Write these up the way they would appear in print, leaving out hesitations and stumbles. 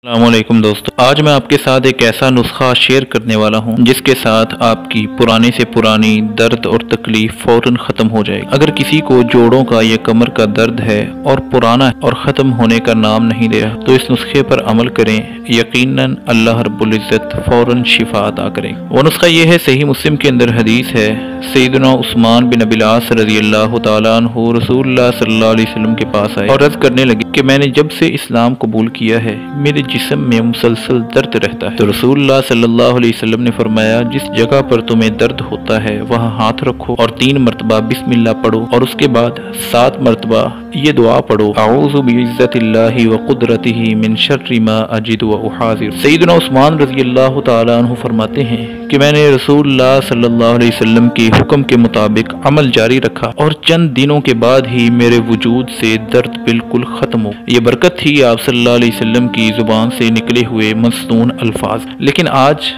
السلام علیکم دوستو، آج میں آپ کے ساتھ ایک ایسا نسخہ شیئر کرنے والا ہوں جس کے ساتھ آپ کی پرانی سے پرانی درد اور تکلیف فوراً ختم ہو جائے گی۔ اگر کسی کو جوڑوں کا یا کمر کا درد ہے اور پرانا اور ختم ہونے کا نام نہیں دے رہا تو اس نسخے پر عمل کریں، یقیناً اللہ رب العزت فوراً شفا عطا کرے۔ وہ نسخہ یہ ہے، صحیح مسلم کے اندر حدیث ہے، سیدنا عثمان بن ابی العاص رضی اللہ تعالیٰ عنہ رسول اللہ صلی اللہ علیہ وسلم کے پاس آئے اور عرض کرنے لگے کہ میں نے جب سے اسلام قبول کیا ہے میرے جسم میں مسلسل درد رہتا ہے۔ تو رسول اللہ صلی اللہ علیہ وسلم نے فرمایا، جس جگہ پر تمہیں درد ہوتا ہے وہاں ہاتھ رکھو اور 3 مرتبہ بسم اللہ پڑھو اور اس کے بعد 7 مرتبہ یہ دعا پڑھو، اعوذ بعزت اللہ وقدرتہ من شر ما اجد واحاذر۔ سیدنا عثمان رضی اللہ تعالیٰ عنہ فرماتے ہیں کہ میں نے رسول اللہ صلی اللہ علیہ وسلم کے حکم کے مطابق عمل جاری رکھا اور چند دنوں کے بعد ہی میرے وجود سے درد بالکل ختم ہو۔ یہ برکت تھی آپ صلی اللہ علیہ وسلم کی زبان سے نکلے ہوئے مصنون الفاظ۔ لیکن آج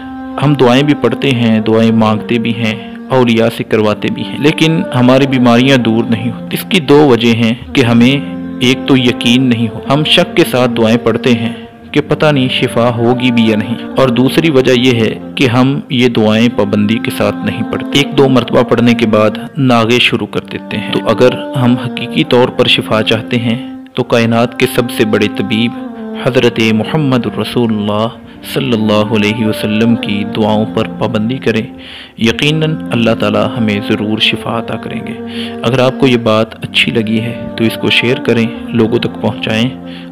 ہم دعائیں بھی پڑھتے ہیں، دعائیں مانگتے بھی ہیں، اولیاء سے کرواتے بھی ہیں، لیکن ہماری بیماریاں دور نہیں ہوتی۔ اس کی 2 وجہ ہیں کہ ہمیں ایک تو یقین نہیں ہو، ہم شک کے ساتھ دعائیں پڑھتے ہیں کہ پتہ نہیں شفا ہوگی بھی یا نہیں، اور دوسری وجہ یہ ہے کہ ہم یہ دعائیں پابندی کے ساتھ نہیں پڑھتے، 1-2 مرتبہ پڑھنے کے بعد ناغے شروع کر دیتے ہیں۔ تو اگر ہم حقیقی طور پر شفا چاہتے ہیں تو کائنات کے سب سے بڑے طبیب حضرت محمد رسول اللہ صلی اللہ علیہ وسلم کی دعاؤں پر پابندی کریں، یقیناً اللہ تعالی ہمیں ضرور شفا عطا کریں گے۔ اگر آپ کو یہ بات اچھی لگی ہے تو اس کو شیئر کریں، لوگوں تک پہنچائیں،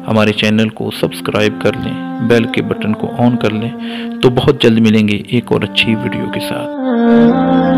ہمارے چینل کو سبسکرائب کر لیں، بیل کے بٹن کو آن کر لیں، تو بہت جلد ملیں گے ایک اور اچھی ویڈیو کے ساتھ۔